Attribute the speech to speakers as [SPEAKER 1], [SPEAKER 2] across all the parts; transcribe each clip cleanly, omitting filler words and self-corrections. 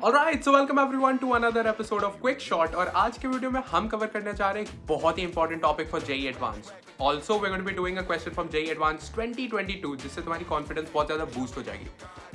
[SPEAKER 1] Alright, so welcome everyone to another episode of Quick Shot और आज के video में हम कवर करने जा रहे हैं एक बहुत ही important topic for JEE advance. Also we going to be doing a question from JEE advance 2022 जिससे तुम्हारी कॉन्फिडेंस बहुत ज़्यादा बूस्ट हो जाएगी.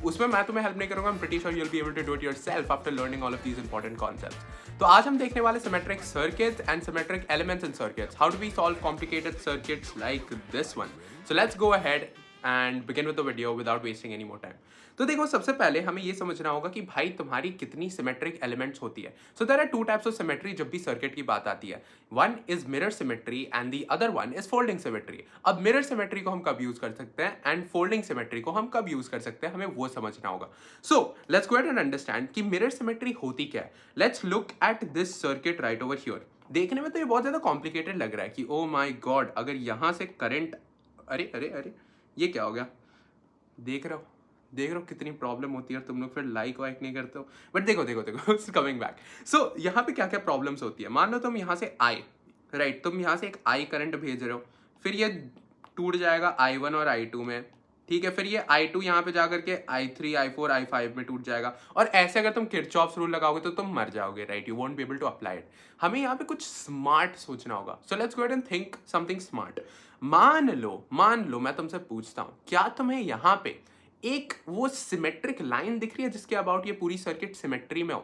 [SPEAKER 1] उसमें मैं तुम्हें हेल्प नहीं करूंगा. I'm pretty sure you'll be able to do it yourself after learning all of these important concepts. तो आज हम देखने वाले symmetric circuits and symmetric elements in circuits. How do we solve complicated circuits like this one? So let's go ahead and begin with the video without wasting any more time. तो देखो, सबसे पहले हमें ये समझना होगा कि भाई तुम्हारी कितनी सिमेट्रिक एलिमेंट्स होती है. So there are two types of symmetry जब भी सर्किट की बात आती है. One is mirror symmetry and the other one is folding symmetry. अब मिरर सिमेट्री को हम कब यूज कर सकते हैं एंड फोल्डिंग सिमेट्री को हम कब यूज कर सकते हैं, हमें वो समझना होगा. So let's go ahead and understand कि मिरर सिमेट्री होती क्या है. Let's look at this circuit right over here. देखने में तो ये बहुत ज्यादा कॉम्प्लिकेटेड लग रहा है कि ओ माई गॉड, अगर यहां से करंट, अरे अरे अरे ये क्या हो गया. देख रहे हो कितनी प्रॉब्लम होती है और तुम लोग फिर लाइक वाइक नहीं करते हो. बट देखो कमिंग बैक. सो यहाँ पे क्या क्या प्रॉब्लम्स होती है. मान लो तुम यहाँ से आई, राइट, तुम यहाँ से एक आई करंट भेज रहे हो, फिर ये टूट जाएगा I1 और I2 में, ठीक है. फिर ये I2 यहाँ पे जाकर के I3, I4, I5 में टूट जाएगा. और ऐसे अगर तुम किरचॉफ्स रूल लगाओगे तो तुम मर जाओगे, right. You won't be able to apply it. हमें यहाँ पे कुछ स्मार्ट सोचना होगा. So let's go ahead and think something smart. मान लो मैं तुमसे पूछता हूँ, क्या तुम्हें यहाँ पे एक वो सिमेट्रिक लाइन दिख रही है जिसके अबाउट ये पूरी सर्किट सिमेट्री में हो.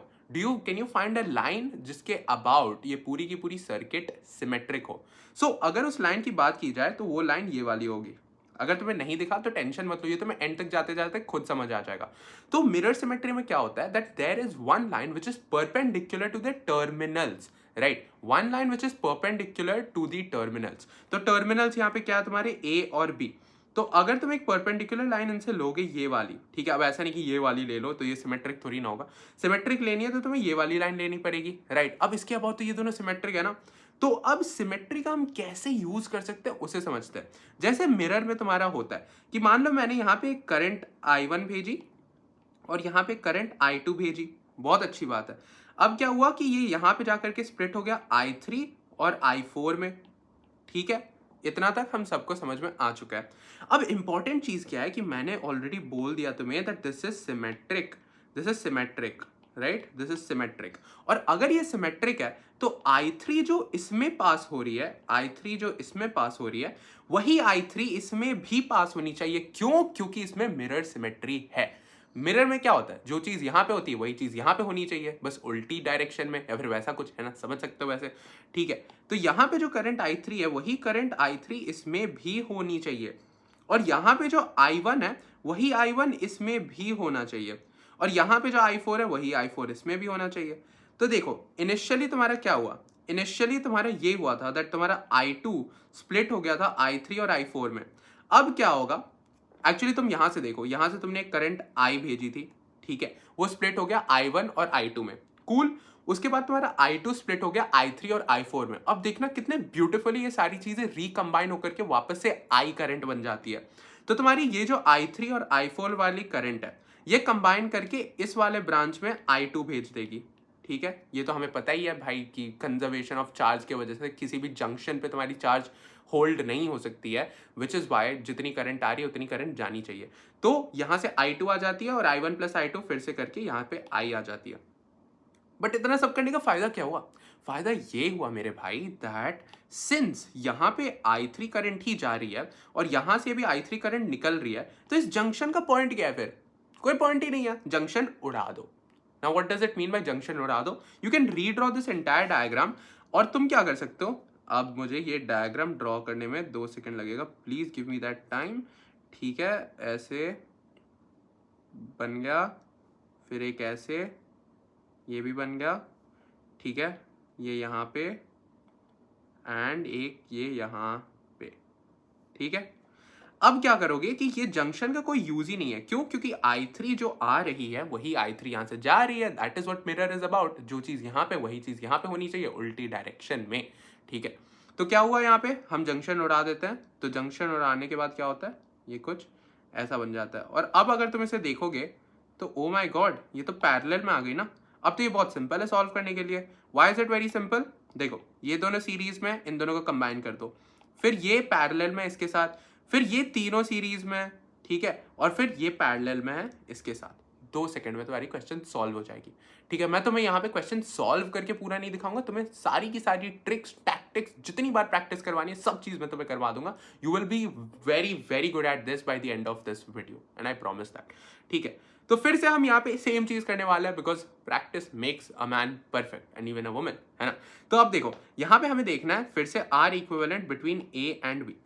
[SPEAKER 1] Can you find a line जिसके अबाउट ये पूरी की पूरी सर्किट सिमेट्रिक हो. सो अगर उस लाइन की बात की जाए तो वो लाइन ये वाली होगी. अगर तुम्हें नहीं दिखा तो टेंशन मत लो, ये तुम्हें एंड तक जाते जाते खुद समझ आ जाएगा. तो मिरर सिमेट्री में क्या होता है that there is one line which is perpendicular to the terminals, right. One line which is perpendicular to the terminals. तो टर्मिनल्स यहाँ पे क्या है तुम्हारे ए और बी. तो अगर तुम एक परपेंडिकुलर लाइन इनसे लोगे ये वाली, ठीक है. अब ऐसा नहीं कि ये वाली ले लो तो ये सिमेट्रिक थोड़ी ना होगा. सिमेट्रिक लेनी है तो तुम्हें ये वाली लाइन लेनी पड़ेगी, राइट. अब इसके अबाउट तो ये दोनों सिमेट्रिक है ना. तो अब सिमेट्री का हम कैसे यूज कर सकते हैं उसे समझते हैं. जैसे मिरर में तुम्हारा होता है कि मान लो मैंने यहाँ पे एक करंट I1 भेजी और यहाँ पे करंट I2 भेजी. बहुत अच्छी बात है. अब क्या हुआ कि ये यहाँ पे जाकर के स्प्लिट हो गया I3 और I4 में, ठीक है. इतना तक हम सबको समझ में आ चुका है. अब इंपॉर्टेंट चीज क्या है कि मैंने ऑलरेडी बोल दिया तुम्हें that this is symmetric, right. This is symmetric. और अगर ये सिमेट्रिक है तो I3 जो इसमें पास हो रही है, वही I3 इसमें भी पास होनी चाहिए. क्योंकि इसमें मिरर सिमेट्री है. मिरर में क्या होता है, जो चीज यहाँ पे होती है वही चीज यहाँ पे होनी चाहिए, बस उल्टी डायरेक्शन में, या फिर वैसा कुछ है ना, समझ सकते हो वैसे, ठीक है. तो यहाँ पे जो करंट I3 है वही करंट I3 इसमें भी होनी चाहिए. और यहाँ पे जो I1 है वही I1 इसमें भी होना चाहिए. और यहाँ पे जो I4 है वही I4 इसमें भी होना चाहिए. तो देखो, इनिशियली तुम्हारा क्या हुआ. इनिशियली तुम्हारा ये हुआ था दैट तुम्हारा I2 स्प्लिट हो गया था I3 और I4 में. अब क्या होगा, एक्चुअली तुम यहां से देखो, यहां से तुमने एक करंट I भेजी थी, ठीक है, वो स्प्लिट हो गया I1 और I2 में, कूल. उसके बाद तुम्हारा I2 स्प्लिट हो गया I3 और I4 में. अब देखना कितने ब्यूटीफुली ये सारी चीजें रिकंबाइन होकर के वापस से I करंट बन जाती है. तो तुम्हारी ये जो I3 और I4 वाली करंट है ये कंबाइन करके इस वाले ब्रांच में I2 भेज देगी, ठीक है. ये तो हमें पता ही है भाई कि कंजर्वेशन ऑफ चार्ज की वजह से किसी भी जंक्शन पे तुम्हारी चार्ज होल्ड नहीं हो सकती है, विच इज वाई जितनी करंट आ रही है उतनी करंट जानी चाहिए. तो यहां से I2 आ जाती है और I1 प्लस I2 फिर से करके यहां पे I आ जाती है. बट इतना सब करने का फायदा क्या हुआ. फायदा ये हुआ मेरे भाई दैट सिंस यहां पे I3 करंट ही जा रही है और यहां से भी I3 करंट निकल रही है, तो इस जंक्शन का पॉइंट क्या है. फिर कोई पॉइंट ही नहीं है, जंक्शन उड़ा दो. Now what does it mean by junction उड़ा दो. You can redraw this entire diagram. और तुम क्या कर सकते हो, अब मुझे ये डायग्राम ड्रॉ करने में 2 सेकंड लगेगा, please give me that time, ठीक है. ऐसे बन गया, फिर एक ऐसे, ये भी बन गया, ठीक है, ये यहाँ पे एंड एक ये यहाँ पे, ठीक है. अब क्या करोगे कि ये जंक्शन का कोई यूज ही नहीं है. क्योंकि I3 जो आ रही है वही I3 यहां से जा रही है. That is what mirror is about. जो चीज यहाँ पे वही चीज यहाँ पे होनी चाहिए, उल्टी डायरेक्शन में, ठीक है. तो क्या हुआ, यहाँ पे हम जंक्शन उड़ा देते हैं. तो जंक्शन उड़ाने के बाद क्या होता है, ये कुछ ऐसा बन जाता है. और अब अगर तुम इसे देखोगे तो ओ माई गॉड, ये तो पैरेलल में आ गई ना. अब तो ये बहुत सिंपल है सॉल्व करने के लिए. Why is it very simple. देखो, ये दोनों सीरीज में, इन दोनों को कंबाइन कर दो, फिर ये पैरेलल में इसके साथ, फिर ये तीनों सीरीज में, ठीक है, और फिर ये पैरेलल में है इसके साथ. 2 सेकंड में तुम्हारी क्वेश्चन सॉल्व हो जाएगी। ठीक है, मैं तुम्हें यहाँ पे क्वेश्चन सॉल्व करके पूरा नहीं दिखाऊंगा, तुम्हें सारी की सारी ट्रिक्स टैक्टिक्स जितनी बार प्रैक्टिस करवानी है सब चीज मैं तुम्हें करवा दूंगा। You will be very very good at this by the end of this video and I promise that. ठीक है, तो फिर से हम यहाँ पे सेम चीज करने वाले हैं, because practice makes a man perfect and even a woman, है ना। तो अब देखो यहाँ पे हमें देखना है फिर से are equivalent between A and B.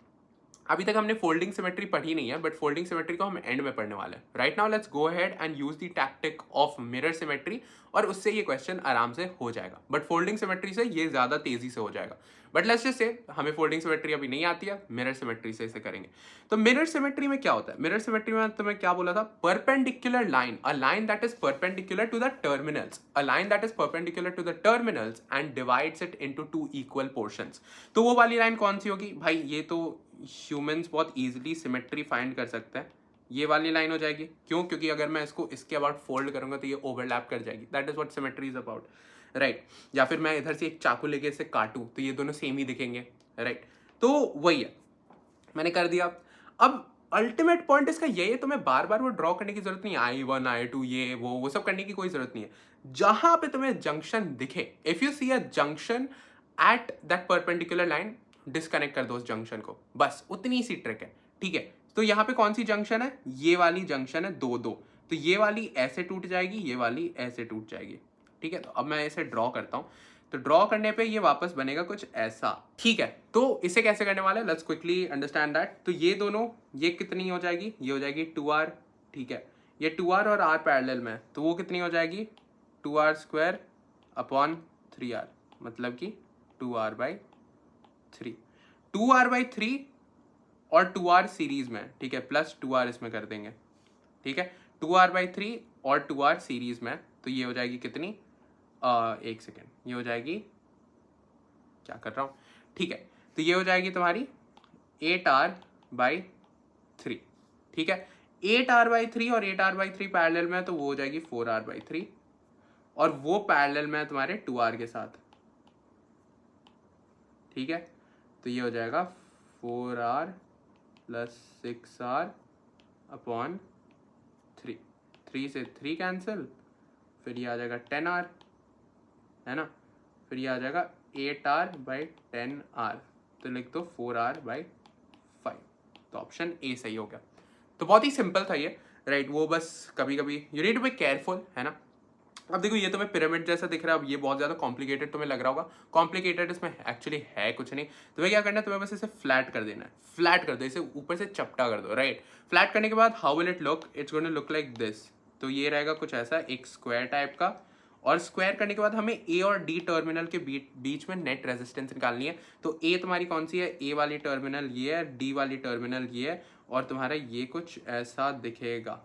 [SPEAKER 1] अभी तक हमने फोल्डिंग सिमेट्री पढ़ी नहीं है, बट फोल्डिंग सिमेट्री को हम एंड में पढ़ने वाले हैं। Right now let's go ahead and use the tactic of mirror symmetry, और उससे ये क्वेश्चन आराम से हो जाएगा। बट फोल्डिंग सिमेट्री से ये ज्यादा तेजी से हो जाएगा। बट लेट्स जस्ट से हमें फोल्डिंग सिमेट्री अभी नहीं आती है, मिरर सिमेट्री से इसे करेंगे। तो मिरर सिमेट्री में क्या होता है? मिरर सिमेट्री में तुम्हें क्या बोला था? Perpendicular line, a line that is perpendicular to the terminals, a line that is perpendicular to the terminals and divides it into 2 equal portions. तो वो वाली लाइन कौन सी होगी भाई? ये तो ह्यूमंस बहुत इजीली सिमेट्री फाइंड कर सकते हैं। ये वाली लाइन हो जाएगी। क्यों? क्योंकि अगर मैं इसको इसके अबाउट फोल्ड करूंगा तो ये ओवरलैप कर जाएगी। That is what symmetry is about, right. या फिर मैं इधर से एक चाकू लेके इसे काटूं तो ये दोनों सेम ही दिखेंगे, राइट। तो वही है, मैंने कर दिया। अब अल्टीमेट पॉइंट इसका यही है, तुम्हें बार बार वो ड्रॉ करने की जरूरत नहीं है, I1 I2 ये वो सब करने की कोई जरूरत नहीं है। जहां पे तुम्हें जंक्शन दिखे, if you see a junction at that perpendicular line, disconnect कर दो उस जंक्शन को, बस उतनी सी ट्रिक है। ठीक है, तो यहाँ पे कौन सी जंक्शन है? ये वाली जंक्शन है 2-2। तो ये वाली ऐसे टूट जाएगी, ये वाली ऐसे टूट जाएगी। ठीक है, तो अब मैं इसे ड्रॉ करता हूँ। तो ड्रॉ करने पे ये वापस बनेगा कुछ ऐसा। ठीक है, तो इसे कैसे करने वाला है? Let's quickly understand that. तो ये दोनों, ये कितनी हो जाएगी? ये हो जाएगी 2r। ठीक है, ये 2r और r पैरेलल में, तो वो कितनी हो जाएगी? 2r² अपॉन 3r, मतलब कि 2r/3। 2r/3 और 2r सीरीज में, ठीक है, प्लस 2r इसमें कर देंगे। ठीक है, 2r/3 और 2r सीरीज में, तो ये हो जाएगी कितनी? एक सेकेंड, ये हो जाएगी, क्या कर रहा हूँ, ठीक है, तो ये हो जाएगी तुम्हारी 8r/3। ठीक है, 8r/3 और 8r/3 पैरेलल में, तो वो हो जाएगी 4r/3, और वो पैरेलल में तुम्हारे 2r के साथ। ठीक है, तो ये हो जाएगा 4r + 6r अपॉन 3। 3 से 3 कैंसिल, फिर ये आ जाएगा 10r, है ना। फिर ये आ जाएगा 8r/10r, तो लिख दो 4r/5। तो ऑप्शन ए सही हो गया। तो बहुत ही सिंपल था ये, राइट। वो बस कभी कभी you need to be careful, है ना। अब देखो, ये तुम्हें पिरामिड जैसा दिख रहा है, अब ये बहुत ज्यादा कॉम्प्लिकेटेड तुम्हें लग रहा होगा। कॉम्प्लिकेटेड इसमें एक्चुअली है कुछ नहीं। तुम्हें क्या करना है? तुम्हें बस इसे फ्लैट कर देना है। फ्लैट कर दो, इसे ऊपर से चपटा कर दो, राइट। फ्लैट करने के बाद how will it look? It's going to look like this. तो ये रहेगा कुछ ऐसा, एक स्क्वायर टाइप का। और स्क्वायर करने के बाद हमें ए और डी टर्मिनल के बीच में नेट रेजिस्टेंस निकालनी है। तो ए तुम्हारी कौन सी है? ए वाली टर्मिनल ये है, डी वाली टर्मिनल ये है, और तुम्हारा ये कुछ ऐसा दिखेगा।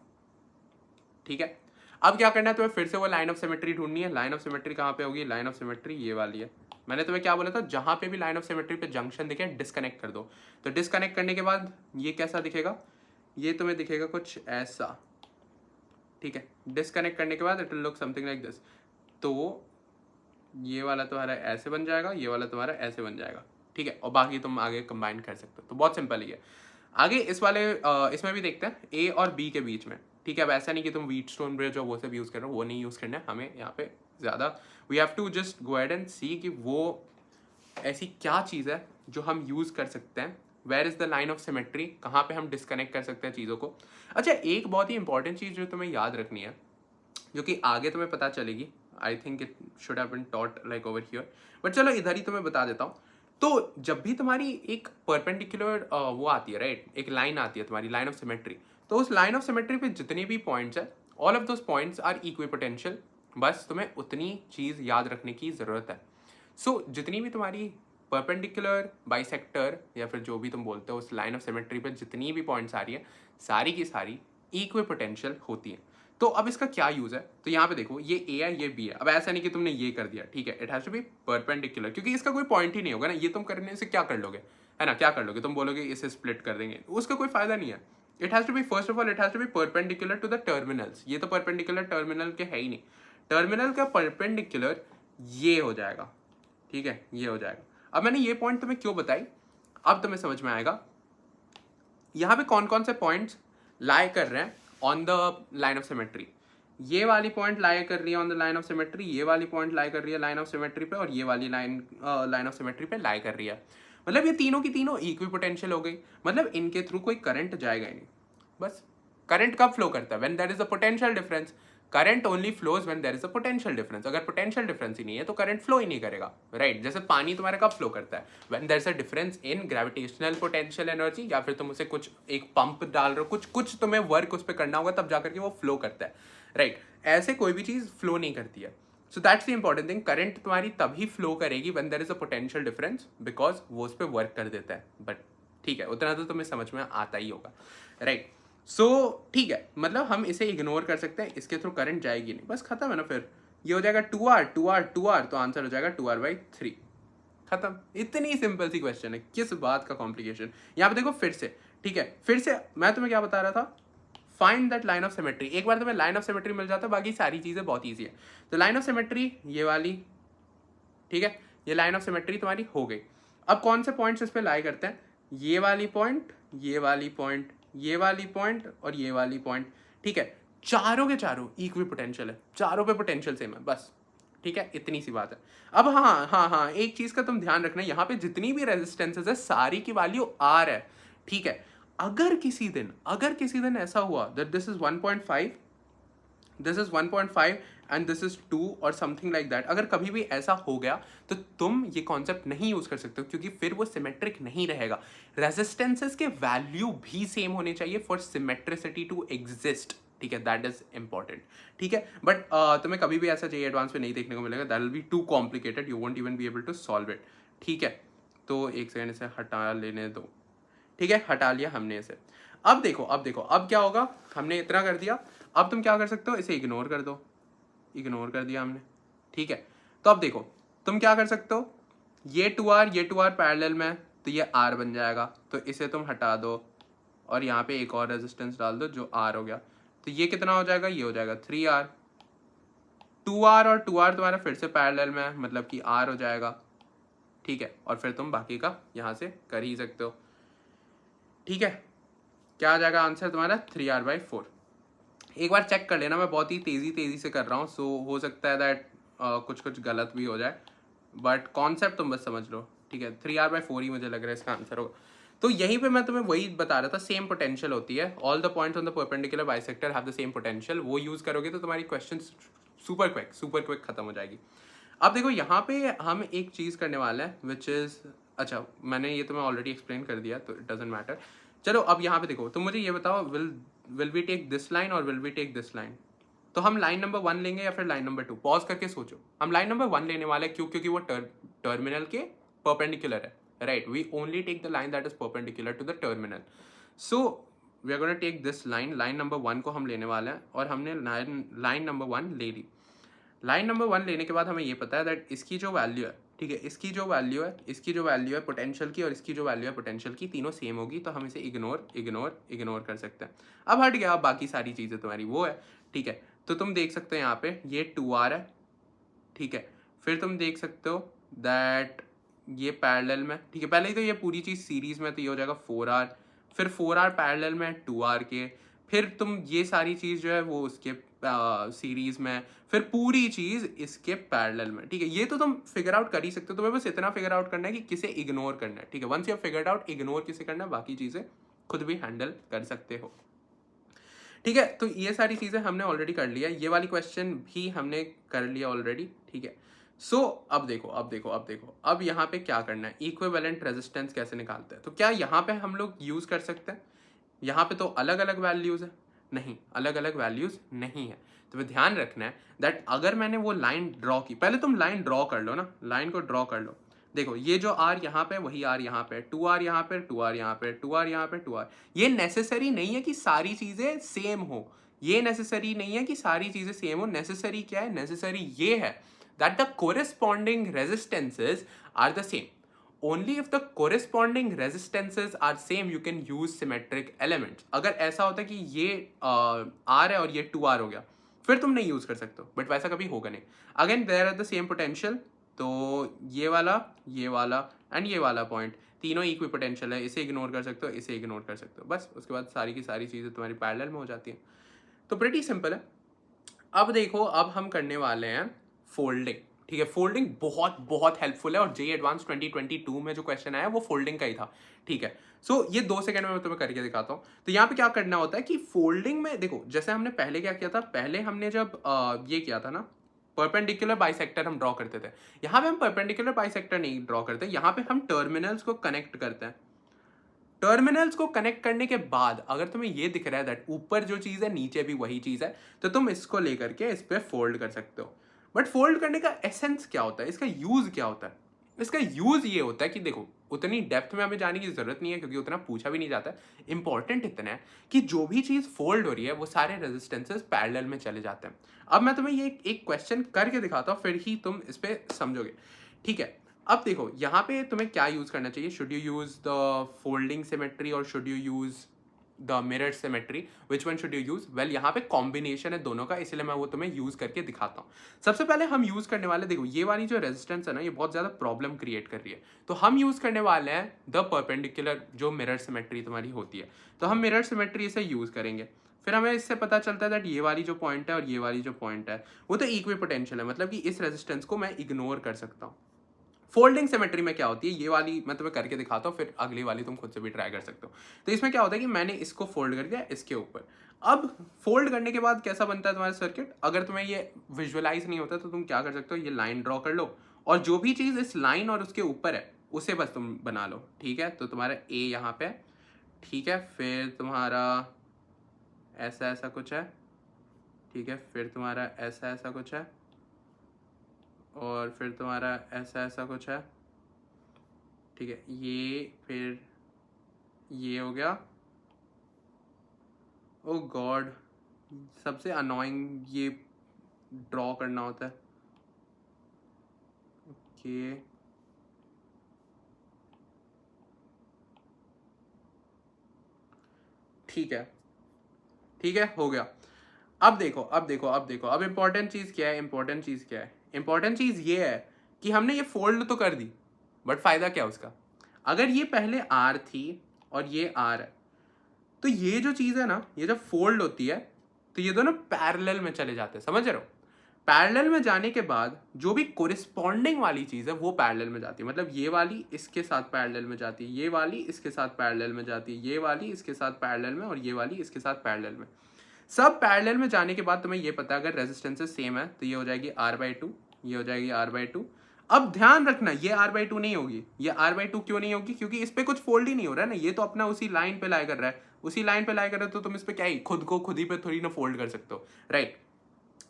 [SPEAKER 1] ठीक है, अब क्या करना है? तुम्हें फिर से वो लाइन ऑफ सिमेट्री ढूंढनी है। लाइन ऑफ सिमेट्री कहाँ पे होगी? लाइन ऑफ सिमेट्री ये वाली है। मैंने तुम्हें क्या बोला था? जहां पे भी लाइन ऑफ सिमेट्री पे जंक्शन दिखे, डिस्कनेक्ट कर दो। तो डिस्कनेक्ट करने के बाद ये कैसा दिखेगा? ये तुम्हें दिखेगा कुछ ऐसा। ठीक है, डिस्कनेक्ट करने के बाद it will look something like this. तो ये वाला तुम्हारा ऐसे बन जाएगा, ये वाला तुम्हारा ऐसे बन जाएगा। ठीक है, और बाकी तुम आगे कंबाइन कर सकते हो। तो बहुत सिंपल ही है। आगे इस वाले इसमें भी देखते हैं ए और बी के बीच में। ठीक है, अब ऐसा नहीं कि तुम व्हीटस्टोन ब्रिज और वो सब यूज़ कर रहे हो, वो नहीं यूज़ करना है हमें यहाँ पे ज़्यादा। We have to just go ahead and see कि वो ऐसी क्या चीज़ है जो हम यूज़ कर सकते हैं। Where is the line of symmetry? कहाँ पे हम डिस्कनेक्ट कर सकते हैं चीज़ों को। अच्छा, एक बहुत ही इंपॉर्टेंट चीज़ जो तुम्हें याद रखनी है, जो कि आगे तुम्हें पता चलेगी, I think it should have been taught like over here, but चलो इधर ही तुम्हें बता देता हूँ। तो जब भी तुम्हारी एक परपेंडिकुलर वो आती है, राइट, एक लाइन आती है तुम्हारी लाइन ऑफ सिमेट्री, तो उस लाइन ऑफ सिमेट्री पे जितने भी पॉइंट्स है, all of those points are equipotential. बस तुम्हें उतनी चीज़ याद रखने की ज़रूरत है। सो जितनी भी तुम्हारी परपेंडिकुलर, बाइसेक्टर, या फिर जो भी तुम बोलते हो, उस लाइन ऑफ सिमेट्री पे जितनी भी पॉइंट्स आ रही है, सारी की सारी इक्विपोटेंशियल होती हैं। तो अब इसका क्या यूज़ है? तो यहाँ पे देखो, ये ए है, ये बी है। अब ऐसा नहीं कि तुमने ये कर दिया, ठीक है, it has to be perpendicular, क्योंकि इसका कोई पॉइंट ही नहीं होगा ना। ये तुम करने से क्या कर लोगे, है ना, क्या कर लोगे? तुम बोलोगे इसे स्प्लिट कर देंगे, उसका कोई फायदा नहीं है। It has to be, first of all, it has to be perpendicular to the terminals. ये तो परपेंडिकुलर टर्मिनल के है ही नहीं। टर्मिनल का परपेंडिकुलर ये हो जाएगा। ठीक है, ये हो जाएगा। अब मैंने ये पॉइंट तुम्हें क्यों बताई, अब तुम्हें समझ में आएगा। यहाँ पे कौन कौन से पॉइंट्स लाई कर रहे हैं on the line of symmetry. ये वाली पॉइंट लाई कर रही है on the line of symmetry, ये वाली पॉइंट लाई कर रही है लाइन ऑफ सिमेट्री पे, और ये वाली लाइन ऑफ सिमेट्री पे लाई कर रही है। मतलब ये तीनों की तीनों इक्वी पोटेंशियल हो गई, मतलब इनके थ्रू कोई करंट जाएगा ही नहीं। बस करंट कब फ्लो करता है? When there is a potential difference. Current only flows when there is a potential difference. अगर पोटेंशियल डिफरेंस ही नहीं है तो करंट फ्लो ही नहीं करेगा, राइट? जैसे पानी तुम्हारा कब फ्लो करता है? When there is a difference in gravitational potential energy, या फिर तुम उसे कुछ एक पंप डाल रहे हो, कुछ तुम्हें वर्क उस पर करना होगा तब जाकर के वो फ्लो करता है, राइट? ऐसे कोई भी चीज फ्लो नहीं करती है। So that's the important thing, current तुम्हारी तभी फ्लो करेगी when there is a potential difference, because वो उस पर वर्क कर देता है। बट ठीक है, उतना तो तुम्हें समझ में आता ही होगा, राइट? सो ठीक है, मतलब हम इसे इग्नोर कर सकते हैं, इसके थ्रू करंट जाएगी नहीं, बस खत्म है ना। फिर ये हो जाएगा 2R, तो आंसर हो जाएगा 2R/3। खत्म। इतनी सिंपल सी क्वेश्चन है, किस बात का कॉम्प्लिकेशन। यहाँ पे देखो फिर से, ठीक है, फिर से मैं तुम्हें क्या बता रहा था, find that line of symmetry. एक बार तुम्हें लाइन ऑफ सिमेट्री मिल जाता है, बाकी सारी चीजें बहुत ईजी है। तो लाइन ऑफ सिमेट्री ये वाली, ठीक है, ये लाइन ऑफ सिमेट्री तुम्हारी हो गई। अब कौन से पॉइंट्स इस पे लाई करते हैं? ये वाली पॉइंट, ये वाली पॉइंट, ये वाली पॉइंट और ये वाली पॉइंट, ठीक है। चारों के चारों इक्वी पोटेंशियल है, चारों पे पोटेंशियल सेम है, बस ठीक है, इतनी सी बात है। अब हाँ हाँ हाँ, एक चीज का तुम ध्यान रखना, यहाँ पे जितनी भी रेजिस्टेंसेस है सारी की वैल्यू आर है, ठीक है। अगर किसी दिन ऐसा हुआ that this is 1.5, this is 1.5 and this is 2 और समथिंग लाइक दैट, अगर कभी भी ऐसा हो गया तो तुम ये कॉन्सेप्ट नहीं यूज कर सकते हो, क्योंकि फिर वो सिमेट्रिक नहीं रहेगा। रेजिस्टेंसेस के वैल्यू भी सेम होने चाहिए फॉर सिमेट्रिसिटी टू एग्जिस्ट, ठीक है, दैट इज इंपॉर्टेंट, ठीक है। बट तुम्हें कभी भी ऐसा JEE एडवांस में नहीं देखने को मिलेगा, that will be too complicated, you won't even be able to solve it, ठीक है। तो एक सेकंड इसे हटा लेने दो, ठीक है, हटा लिया हमने इसे। अब देखो अब क्या होगा, हमने इतना कर दिया, अब तुम क्या कर सकते हो, इसे इग्नोर कर दो, इग्नोर कर दिया हमने, ठीक है। तो अब देखो तुम क्या कर सकते हो, ये 2R पैरेलल में, तो ये R बन जाएगा, तो इसे तुम हटा दो और यहाँ पे एक और रेजिस्टेंस डाल दो जो R हो गया, तो ये कितना हो जाएगा, ये हो जाएगा 3R। 2R और 2R तुम्हारा फिर से पैरेलल में, मतलब कि R हो जाएगा, ठीक है। और फिर तुम बाकी का यहाँ से कर ही सकते हो, ठीक है। क्या आ जाएगा आंसर तुम्हारा, 3R/4। एक बार चेक कर लेना, मैं बहुत ही तेजी से कर रहा हूँ, सो हो सकता है दैट कुछ गलत भी हो जाए, बट कॉन्सेप्ट तुम बस समझ लो, ठीक है। 3R/4 ही मुझे लग रहा है इसका आंसर होगा। तो यहीं पे मैं तुम्हें वही बता रहा था, सेम पोटेंशियल होती है, all the points on the perpendicular bisector have the same potential, वो यूज करोगे तो तुम्हारी क्वेश्चन सुपर क्विक खत्म हो जाएगी। अब देखो यहाँ पे हम एक चीज करने वाले हैं विच इज, अच्छा मैंने ये तुम्हें ऑलरेडी एक्सप्लेन कर दिया तो इट डजंट मैटर। चलो अब यहाँ पे देखो, तुम मुझे ये बताओ, will we take this line और will we take this line? तो हम लाइन नंबर 1 लेंगे या फिर लाइन नंबर 2? पॉज करके सोचो। हम लाइन नंबर 1 लेने वाले हैं, क्यों? क्योंकि वो टर्मिनल के परपेंडिकुलर है, right? We only take the line that is perpendicular to the terminal. So we are gonna take this line, line number 1 को हम लेने वाले हैं, और हमने लाइन नंबर 1 ले ली। लाइन नंबर 1 लेने के बाद हमें ये पता है दैट इसकी जो वैल्यू है, ठीक है, इसकी जो वैल्यू है पोटेंशियल की, और इसकी जो वैल्यू है पोटेंशियल की, तीनों सेम होगी, तो हम इसे इग्नोर कर सकते हैं। अब हट गया, अब बाकी सारी चीज़ें तुम्हारी वो है, ठीक है। तो तुम देख सकते हो यहाँ पे ये 2R है, ठीक है। फिर तुम देख सकते हो दैट ये पैरेलल में, ठीक है, पहले ही तो ये पूरी चीज़ सीरीज में, तो ये हो जाएगा 4R, फिर 4R पैरेलल में 2R के, फिर तुम ये सारी चीज़ जो है वो उसके सीरीज में, फिर पूरी चीज़ इसके पैरेलल में, ठीक है। ये तो तुम फिगर आउट कर ही सकते हो, तुम्हें बस इतना फिगर आउट करना है कि किसे इग्नोर करना है, ठीक है। Once you have figured out ignore किसे करना है, बाकी चीज़ें खुद भी हैंडल कर सकते हो, ठीक है। तो ये सारी चीज़ें हमने ऑलरेडी कर लिया, ये वाली क्वेश्चन भी हमने कर लिया ऑलरेडी, ठीक है। सो अब देखो अब यहाँ पे क्या करना है, इक्विवेलेंट रेजिस्टेंस कैसे निकालते हैं? तो क्या यहाँ पे हम लोग यूज कर सकते हैं? यहाँ पे तो अलग अलग वैल्यूज है, नहीं, अलग अलग वैल्यूज नहीं है। तुम्हें ध्यान रखना है दैट अगर मैंने वो लाइन ड्रॉ की, पहले तुम लाइन ड्रॉ कर लो ना, लाइन को ड्रॉ कर लो। देखो ये जो R यहाँ पे, वही R यहाँ पे, 2R यहाँ पे, 2R यहाँ पे, 2R यहाँ पे, 2R। ये नेसेसरी नहीं है कि सारी चीजें सेम हो, ये नेसेसरी नहीं है कि सारी चीजें सेम हो। नेसेसरी क्या है? नेसेसरी ये है that the corresponding resistances are the same. Only if the corresponding resistances are same you can use symmetric elements. अगर ऐसा होता है कि ये R है और ये 2R हो गया, फिर तुम नहीं यूज कर सकते हो, बट वैसा कभी होगा नहीं। Again there are the same potential, तो ये वाला एंड ये वाला पॉइंट तीनों इक्वी पोटेंशियल है, इसे इग्नोर कर सकते हो, इसे इग्नोर कर सकते हो, बस उसके बाद सारी की सारी चीज़ें तुम्हारी पैरेलल में हो जाती हैं। तो प्रीटी सिंपल है। अब देखो, अब हम करने वाले हैं फोल्डिंग। ठीक है, फोल्डिंग बहुत बहुत हेल्पफुल है और जेई एडवांस 2022 में जो क्वेश्चन आया वो फोल्डिंग का ही था। ठीक है, सो ये 2 सेकंड में मैं तुम्हें करके दिखाता हूँ। तो यहाँ पे क्या करना होता है कि फोल्डिंग में देखो, जैसे हमने पहले क्या किया था, पहले हमने जब ये किया था ना, परपेंडिकुलर बाइसेक्टर हम ड्रॉ करते थे। यहाँ पे हम परपेंडिकुलर बाइसेक्टर नहीं ड्रॉ करते, यहाँ पे हम टर्मिनल्स को कनेक्ट करते हैं। टर्मिनल्स को कनेक्ट करने के बाद अगर तुम्हें ये दिख रहा है दैट ऊपर जो चीज़ है नीचे भी वही चीज़ है, तो तुम इसको लेकर के इस पर फोल्ड कर सकते हो। बट फोल्ड करने का एसेंस क्या होता है, इसका यूज क्या होता है? इसका यूज ये होता है कि देखो, उतनी डेप्थ में हमें जाने की जरूरत नहीं है क्योंकि उतना पूछा भी नहीं जाता है। इंपॉर्टेंट इतना है कि जो भी चीज़ फोल्ड हो रही है वो सारे रेजिस्टेंसेस पैरेलल में चले जाते हैं। अब मैं तुम्हें ये एक क्वेश्चन करके दिखाता हूँ, फिर ही तुम इस पर समझोगे। ठीक है, अब देखो यहाँ पे तुम्हें क्या यूज करना चाहिए। Should you use the folding symmetry और should you use the mirror symmetry, which one should you use? Well, यहाँ पे कॉम्बिनेशन है दोनों का, इसलिए मैं वो तुम्हें यूज करके दिखाता हूँ। सबसे पहले हम यूज करने वाले, देखो ये वाली जो रेजिस्टेंस है ना, ये बहुत ज्यादा प्रॉब्लम क्रिएट कर रही है, तो हम यूज करने वाले हैं द परपेंडिकुलर जो मिरर सिमेट्री तुम्हारी होती है। तो हम मिरर सिमेट्री से यूज करेंगे। फिर हमें इससे पता चलता है दैट ये वाली जो पॉइंट है और ये वाली जो पॉइंट है वो तो इक्वी पोटेंशियल है, मतलब कि इस रेजिस्टेंस को मैं इग्नोर कर सकता हूँ। फोल्डिंग सिमेट्री में क्या होती है, ये वाली मैं तुम्हें करके दिखाता हूँ, फिर अगली वाली तुम खुद से भी ट्राई कर सकते हो। तो इसमें क्या होता है कि मैंने इसको फोल्ड कर दिया इसके ऊपर। अब फोल्ड करने के बाद कैसा बनता है तुम्हारा सर्किट, अगर तुम्हें ये विजुअलाइज नहीं होता तो तुम क्या कर सकते हो, ये लाइन ड्रॉ कर लो और जो भी चीज़ इस लाइन और उसके ऊपर है उसे बस तुम बना लो। ठीक है, तो तुम्हारा ए यहाँ पे, ठीक है, फिर तुम्हारा ऐसा ऐसा कुछ है, ठीक है, फिर तुम्हारा ऐसा ऐसा कुछ है और फिर तुम्हारा ऐसा ऐसा कुछ है। ठीक है, ये फिर ये हो गया। ओ गॉड, सबसे अनोइंग ये ड्रॉ करना होता है। ओके, ठीक है, ठीक है, हो गया। अब देखो, अब देखो, अब देखो, अब इंपॉर्टेंट चीज़ क्या है, इंपॉर्टेंट चीज़ क्या है, इंपॉर्टेंट चीज़ ये है कि हमने ये फोल्ड तो कर दी, बट फायदा क्या उसका? अगर ये पहले आर थी और ये आर है, तो ये जो चीज़ है ना, ये जब फोल्ड होती है तो ये दोनों पैरेलल में चले जाते हैं, समझ रहे हो? पैरेलल में जाने के बाद जो भी कोरिस्पॉन्डिंग वाली चीज़ है वो पैरेलल में जाती है, मतलब ये वाली इसके साथ पैरेलल में जाती है, ये वाली इसके साथ पैरेलल में जाती है, ये वाली इसके साथ पैरेलल में और ये वाली इसके साथ पैरेलल में। सब पैरेलल में जाने के बाद तुम्हें ये पता है अगर रेजिस्टेंसेस सेम है तो ये हो जाएगी R/2, ये हो जाएगी R/2। अब ध्यान रखना, ये R/2 नहीं होगी। ये R/2 क्यों नहीं होगी? क्योंकि इस पे कुछ फोल्ड ही नहीं हो रहा है ना, ये तो अपना उसी लाइन पे लाई कर रहा है, उसी लाइन पे लाई कर रहा है, तो तुम इस पे क्या ही खुद को खुद ही पे थोड़ी ना फोल्ड कर सकते हो, राइट?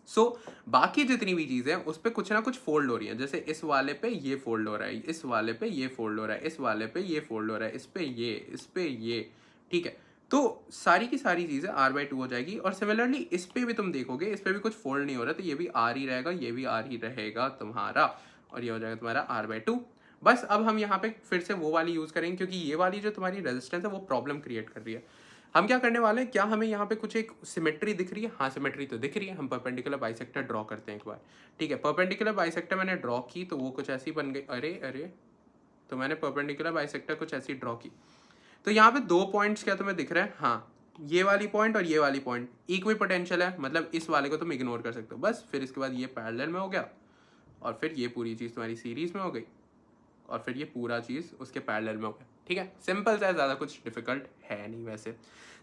[SPEAKER 1] सो बाकी जितनी भी चीजें उस पर कुछ ना कुछ फोल्ड हो रही है, जैसे इस वाले पे ये फोल्ड हो रहा है, इस वाले पे ये फोल्ड हो रहा है, इस वाले पे ये फोल्ड हो रहा है, इस पे ये, इस पे ये। ठीक है, तो सारी की सारी चीजें R/2 हो जाएगी। और सिमिलरली इस पे भी तुम देखोगे, इस पे भी कुछ फोल्ड नहीं हो रहा, तो ये भी R ही रहेगा, ये भी R ही रहेगा तुम्हारा, और ये हो जाएगा तुम्हारा R/2। बस अब हम यहाँ पे फिर से वो वाली यूज करेंगे क्योंकि ये वाली जो तुम्हारी रेजिस्टेंस है वो प्रॉब्लम क्रिएट कर रही है। हम क्या करने वाले हैं, क्या हमें यहाँ पे कुछ एक सिमेट्री दिख रही है? हाँ, सिमेट्री तो दिख रही है। हम परपेंडिकुलर बाइसेक्टर ड्रॉ करते हैं एक बार। ठीक है, परपेंडिकुलर बाइसेक्टर मैंने ड्रॉ की तो वो कुछ ऐसी बन गई। अरे अरे, तो मैंने परपेंडिकुलर बाइसेक्टर कुछ ऐसी ड्रॉ की, तो यहाँ पे 2 पॉइंट्स क्या तुम्हें दिख रहे हैं? हाँ, ये वाली पॉइंट और ये वाली पॉइंट इक्वी पोटेंशियल है, मतलब इस वाले को तुम इग्नोर कर सकते हो बस। फिर इसके बाद ये पैरेलल में हो गया और फिर ये पूरी चीज़ तुम्हारी सीरीज में हो गई और फिर ये पूरा चीज़ उसके पैरेलल में हो गया। ठीक है, सिंपल सा है, ज़्यादा कुछ डिफिकल्ट है नहीं। वैसे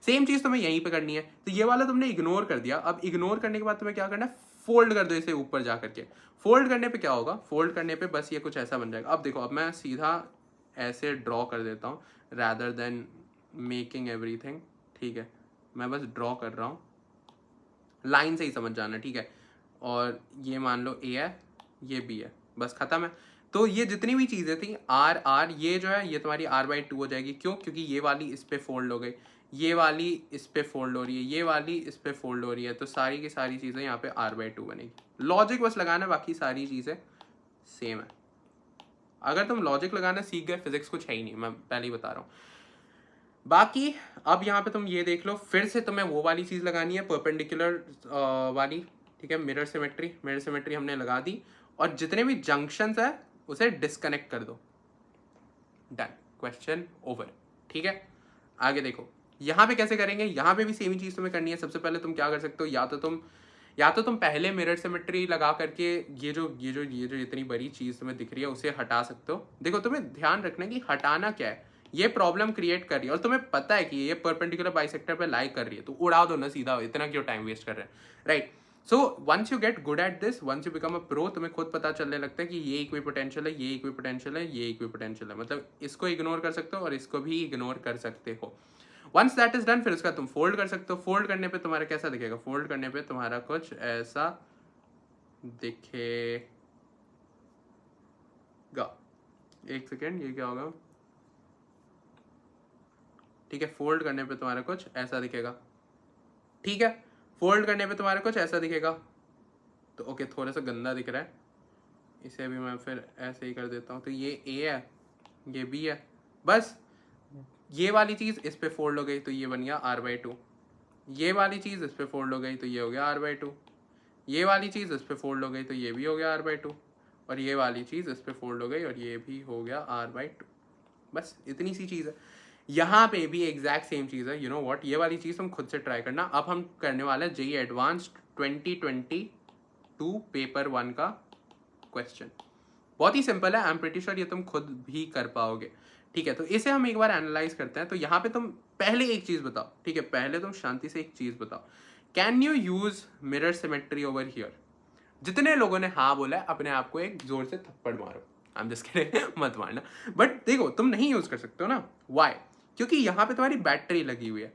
[SPEAKER 1] सेम चीज़ तुम्हें यहीं पे करनी है। तो ये वाला तुमने इग्नोर कर दिया, अब इग्नोर करने के बाद तुम्हें क्या करना है, फोल्ड कर दो इसे ऊपर जा करके। फोल्ड करने पे क्या होगा, फोल्ड करने पे बस ये कुछ ऐसा बन जाएगा। अब देखो, अब मैं सीधा ऐसे ड्रॉ कर देता हूँ रैदर देन मेकिंग एवरीथिंग। ठीक है, मैं बस ड्रॉ कर रहा हूँ, लाइन से ही समझ जाना। ठीक है, और ये मान लो ए है, ये बी है, बस खत्म है। तो ये जितनी भी चीज़ें थी R ये जो है ये तुम्हारी R/2 हो जाएगी। क्यों? क्योंकि ये वाली इस पे फोल्ड हो गई, ये वाली इस पे फोल्ड हो रही है, ये वाली इस पे फोल्ड हो रही है, तो सारी की सारी चीज़ें यहाँ पे R/2 बनेगी। लॉजिक बस लगाना, बाकी सारी चीज़ें सेम है। अगर तुम लॉजिक लगाना सीख गए, फिजिक्स कुछ है ही नहीं, मैं पहले ही बता रहा हूँ। बाकी अब यहाँ पे तुम ये देख लो, फिर से तुम्हें वो वाली चीज़ लगानी है, परपेंडिकुलर वाली। ठीक है, मिरर सिमेट्री, मिरर सिमेट्री हमने लगा दी और जितने भी जंक्शंस है उसे डिस्कनेक्ट कर दो। Done, question over. ठीक है, आगे देखो यहाँ पे कैसे करेंगे। यहाँ पे भी सेम ही चीज़ तुम्हें करनी है। सबसे पहले तुम क्या कर सकते हो, या तो तुम या तो तुम पहले मिरर सिमेट्री लगा करके ये जो इतनी बड़ी चीज तुम्हें दिख रही है उसे हटा सकते हो। देखो तुम्हें ध्यान रखना है कि हटाना क्या है, ये प्रॉब्लम क्रिएट कर रही है और तुम्हें पता है कि ये परपेंडिकुलर बाइसेक्टर पे लाई कर रही है, तो उड़ा दो ना सीधा, इतना क्यों टाइम वेस्ट कर रहे हैं, right. So once you get good at this, once you become a pro, तुम्हें खुद पता चलने लगता है कि ये इक्विपोटेंशियल है, ये इक्विपोटेंशियल है, ये इक्विपोटेंशियल है, मतलब इसको इग्नोर कर सकते हो और इसको भी इग्नोर कर सकते हो। वंस दैट इज डन, फिर उसका तुम फोल्ड कर सकते हो। फोल्ड करने पे तुम्हारा कैसा दिखेगा, फोल्ड करने पे तुम्हारा कुछ ऐसा दिखेगा। एक सेकेंड, ये क्या होगा, ठीक है, फोल्ड करने पे तुम्हारा कुछ ऐसा दिखेगा, ठीक है, फोल्ड करने पे तुम्हारा कुछ ऐसा दिखेगा। तो ओके, थोड़ा सा गंदा दिख रहा है, इसे भी मैं फिर ऐसे ही कर देता हूँ। तो ये ए है, ये बी है, बस ये वाली चीज़ इस पे फोल्ड हो गई तो ये बन गया r/2, ये वाली चीज़ इस पे फोल्ड हो गई तो ये हो गया r/2, ये वाली चीज़ इस पे फोल्ड हो गई तो ये भी हो गया r/2, और ये वाली चीज़ इस पे फोल्ड हो गई और ये भी हो गया r/2। बस इतनी सी चीज़ है। यहाँ पे भी एग्जैक्ट सेम चीज़ है। यू नो व्हाट, ये वाली चीज़ तुम खुद से ट्राई करना। अब हम करने वाले हैं जेईई एडवांस्ड 2022 पेपर 1 का क्वेश्चन। बहुत ही सिंपल है, आई एम प्रीटी श्योर ये तुम खुद भी कर पाओगे, ठीक है। तो इसे हम एक बार एनालाइज करते हैं। तो यहाँ पे तुम पहले एक चीज़ बताओ, ठीक है, पहले तुम शांति से एक चीज़ बताओ, can you use mirror symmetry over here? जितने लोगों ने हाँ बोला है अपने आप को एक जोर से थप्पड़ मारो। आई एम जस्ट किडिंग, मत मारना। बट देखो तुम नहीं यूज कर सकते हो ना, वाई? क्योंकि यहाँ पे तुम्हारी बैटरी लगी हुई है,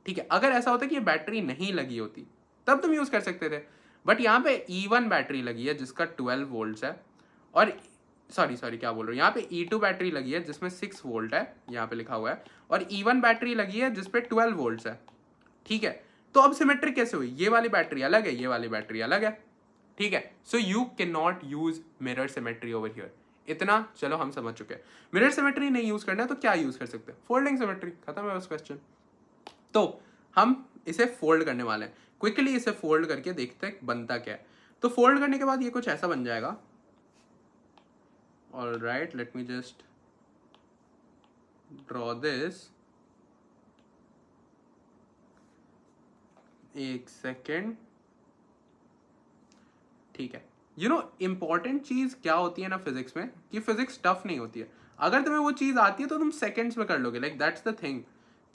[SPEAKER 1] ठीक है। अगर ऐसा होता कि ये बैटरी नहीं लगी होती तब तुम यूज कर सकते थे, बट यहाँ पे E1 बैटरी लगी है जिसका 12 वोल्ट है, और सॉरी क्या बोल रहा हूँ, यहाँ पे E2 बैटरी लगी है जिसमें 6 वोल्ट है, यहाँ पे लिखा हुआ है, और E1 बैटरी लगी है जिसपे 12 वोल्ट है, ठीक है। तो अब सिमेट्रिक कैसे हुई? ये वाली बैटरी अलग है, ये वाली बैटरी अलग है, ठीक है। So you can not use mirror symmetry over here. इतना चलो हम समझ चुके हैं। मिरर सिमेट्री नहीं यूज करना है तो क्या यूज कर सकते हैं? फोल्डिंग सिमेट्री, खत्म है बस क्वेश्चन। तो हम इसे फोल्ड करने वाले हैं, क्विकली इसे फोल्ड करके देखते हैं बनता क्या है। तो फोल्ड करने के बाद ये कुछ ऐसा बन जाएगा। Alright, let me just draw this, एक सेकेंड, ठीक है। यू नो इंपॉर्टेंट चीज क्या होती है ना फिजिक्स में, कि फिजिक्स टफ नहीं होती है। अगर तुम्हें वो चीज आती है तो तुम सेकंड्स में कर लोगे, लाइक दैट्स द थिंग,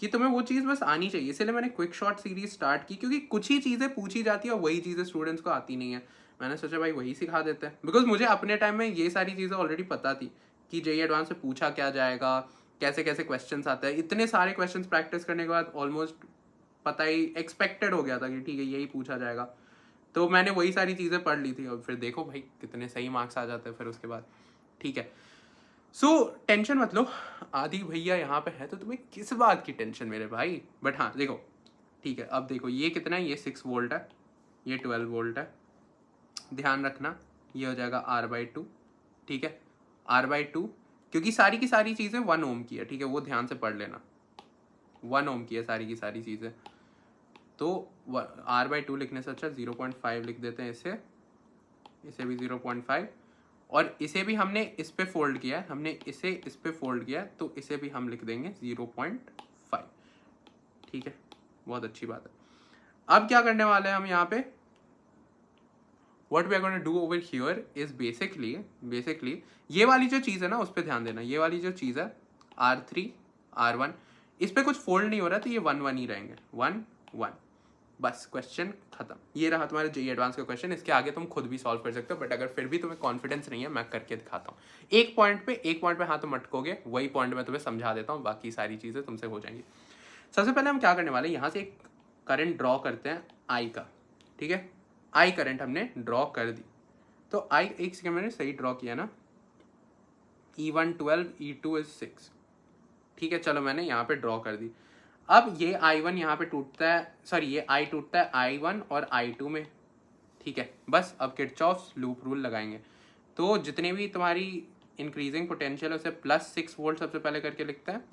[SPEAKER 1] कि तुम्हें वो चीज बस आनी चाहिए। इसलिए मैंने क्विक शॉर्ट सीरीज स्टार्ट की, क्योंकि कुछ ही चीजें पूछी जाती है और वही चीजें स्टूडेंट्स को आती नहीं है। मैंने सोचा भाई वही सिखा देते हैं, बिकॉज मुझे अपने टाइम में ये सारी चीजें ऑलरेडी पता थी कि जेईई एडवांस से पूछा क्या जाएगा, कैसे कैसे क्वेश्चन आते हैं। इतने सारे क्वेश्चन प्रैक्टिस करने के बाद ऑलमोस्ट पता ही एक्सपेक्टेड हो गया था कि ठीक है यही पूछा जाएगा। तो मैंने वही सारी चीज़ें पढ़ ली थी और फिर देखो भाई कितने सही मार्क्स आ जाते हैं फिर उसके बाद, ठीक है। सो टेंशन मत लो, आदि भैया यहाँ पे है तो तुम्हें किस बात की टेंशन मेरे भाई। बट हाँ देखो, ठीक है, अब देखो ये कितना है, ये 6 वोल्ट है, ये 12 वोल्ट है, ध्यान रखना ये हो जाएगा r/2, ठीक है, r/2, क्योंकि सारी की सारी चीज़ें 1 ओम की है, ठीक है, वो ध्यान से पढ़ लेना, 1 ओम की है सारी की सारी चीज़ें। तो r/2 लिखने से अच्छा 0.5 लिख देते हैं, इसे भी 0.5, और इसे भी हमने इस पे फोल्ड किया है, हमने इसे इस पे फोल्ड किया है, तो इसे भी हम लिख देंगे 0.5, ठीक है, बहुत अच्छी बात है। अब क्या करने वाले हैं हम यहाँ पे, what we are gonna do over here is basically ये वाली जो चीज़ है ना उस पर ध्यान देना। ये वाली जो चीज़ है R3 R1, इस पे कुछ फोल्ड नहीं हो रहा, तो ये 1 1 ही रहेंगे, 1 1, बस क्वेश्चन खत्म। ये रहा तुम्हारा जेईई एडवांस का क्वेश्चन। इसके आगे तुम खुद भी सॉल्व कर सकते हो, बट अगर फिर भी तुम्हें कॉन्फिडेंस नहीं है, मैं करके दिखाता हूँ। एक पॉइंट पे हाँ तुम अटकोगे, वही पॉइंट मैं तुम्हें समझा देता हूँ, बाकी सारी चीज़ें तुमसे हो जाएंगी। सबसे पहले हम क्या करने वाले हैं, यहाँ से एक करंट ड्रॉ करते हैं आई का, ठीक है, आई करंट हमने ड्रॉ कर दी। तो आई, एक सेकेंड, मैंने सही ड्रॉ किया ना, E1 12, E2 is 6, ठीक है, चलो मैंने यहाँ पे ड्रॉ कर दी। अब ये I1 यहाँ पे टूटता है, सॉरी ये I टूटता है I1 और I2 में, ठीक है। बस अब किरचॉफ्स लूप रूल लगाएंगे। तो जितने भी तुम्हारी इंक्रीजिंग पोटेंशियल है उसे +6 वोल्ट सबसे पहले करके लिखते हैं,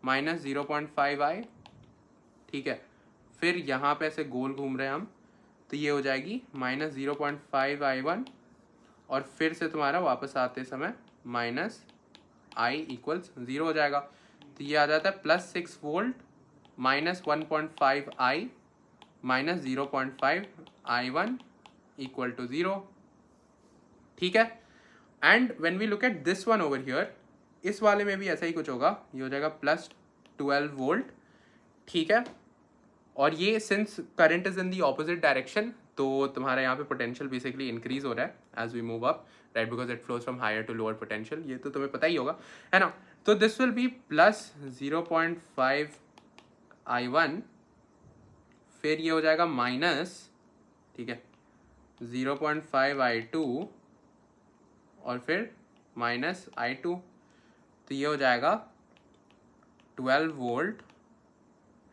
[SPEAKER 1] -0.5I, ठीक है। फिर यहाँ पे ऐसे गोल घूम रहे हैं हम, तो ये हो जाएगी -0.5I1, और फिर से तुम्हारा वापस आते समय -I = 0 हो जाएगा। तो ये आ जाता है +6 volt -1.5I -0.5I1 equal to 0, ठीक है। And when we look at this one over here, इस वाले में भी ऐसा ही कुछ होगा, ये हो जाएगा प्लस 12 वोल्ट, ठीक है। और ये since current is in the opposite direction, तो तुम्हारा यहाँ पे पोटेंशियल बेसिकली इंक्रीज हो रहा है as we move up, right, because it flows from higher to lower potential, ये तो तुम्हें पता ही होगा, है ना। तो this will be plus 0.5 I1, फिर ये हो जाएगा माइनस, ठीक है, 0.5 I2 और फिर माइनस I2, तो ये हो जाएगा 12 volt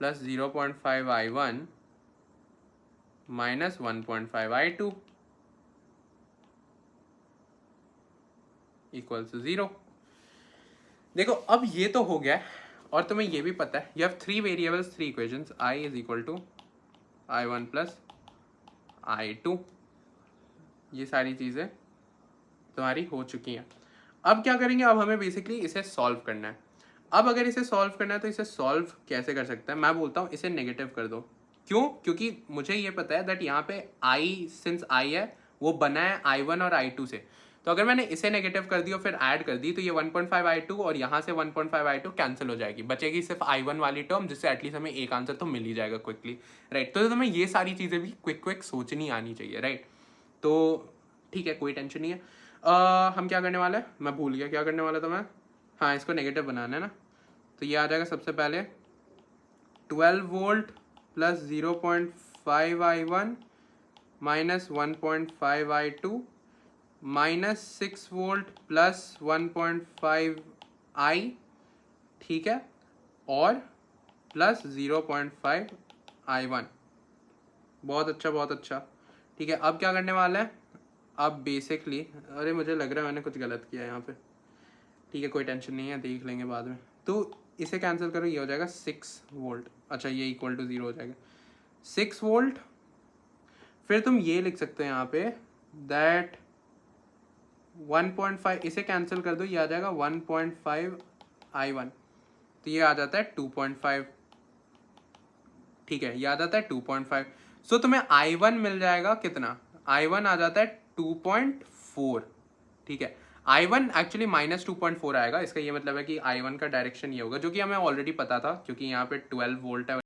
[SPEAKER 1] plus 0.5 I1 minus 1.5 I2 equals to 0। देखो अब ये तो हो गया है, और तुम्हें ये भी पता है, you have 3 variables 3 equations, I is equal to I1 plus I2, ये सारी चीज़ें तुम्हारी हो चुकी हैं। अब क्या करेंगे, अब हमें बेसिकली इसे सॉल्व करना है। अब अगर इसे सॉल्व करना है तो इसे सॉल्व कैसे कर सकते हैं, मैं बोलता हूँ इसे नेगेटिव कर दो। क्यों? क्योंकि मुझे ये पता है दैट यहाँ पे I, सिंस I है वो बना है I1 और I2 से, तो अगर मैंने इसे नेगेटिव कर दी और फिर ऐड कर दी तो ये 1.5 I2 और यहाँ से 1.5 I2 कैंसिल हो जाएगी, बचेगी सिर्फ I1 वाली टर्म, जिससे एटलीस्ट हमें एक आंसर तो मिल ही जाएगा क्विकली, राइट। तो तुम्हें ये सारी चीज़ें भी क्विक सोचनी आनी चाहिए, राइट। तो ठीक है, कोई टेंशन नहीं है। हम क्या करने वाले हैं, मैं भूल गया क्या करने वाला था मैं, हाँ, इसको नेगेटिव बनाना है ना। तो ये आ जाएगा सबसे पहले 12 volt plus 0.5 I1 minus 1.5 I2 minus 6 volt plus 1.5 I, ठीक है, और प्लस 0.5 I1। बहुत अच्छा, बहुत अच्छा, ठीक है। अब क्या करने वाला है, अब बेसिकली, अरे मुझे लग रहा है मैंने कुछ गलत किया यहाँ पे, ठीक है, कोई टेंशन नहीं है, देख लेंगे बाद में। तो इसे कैंसिल करो, ये हो जाएगा 6 वोल्ट, अच्छा ये इक्वल टू 0 हो जाएगा 6 वोल्ट। फिर तुम ये लिख सकते हो यहाँ पे दैट 1.5, इसे कैंसिल कर दो, ये आ जाएगा 1.5 I1, तो ये आ जाता है 2.5, ठीक है, ये आ जाता है 2.5। सो तुम्हें I1 मिल जाएगा कितना, I1 आ जाता है 2.4, ठीक है। I1 एक्चुअली माइनस 2.4 आएगा, इसका ये मतलब है कि I1 का डायरेक्शन ये होगा, जो कि हमें ऑलरेडी पता था क्योंकि यहाँ पे 12 वोल्ट है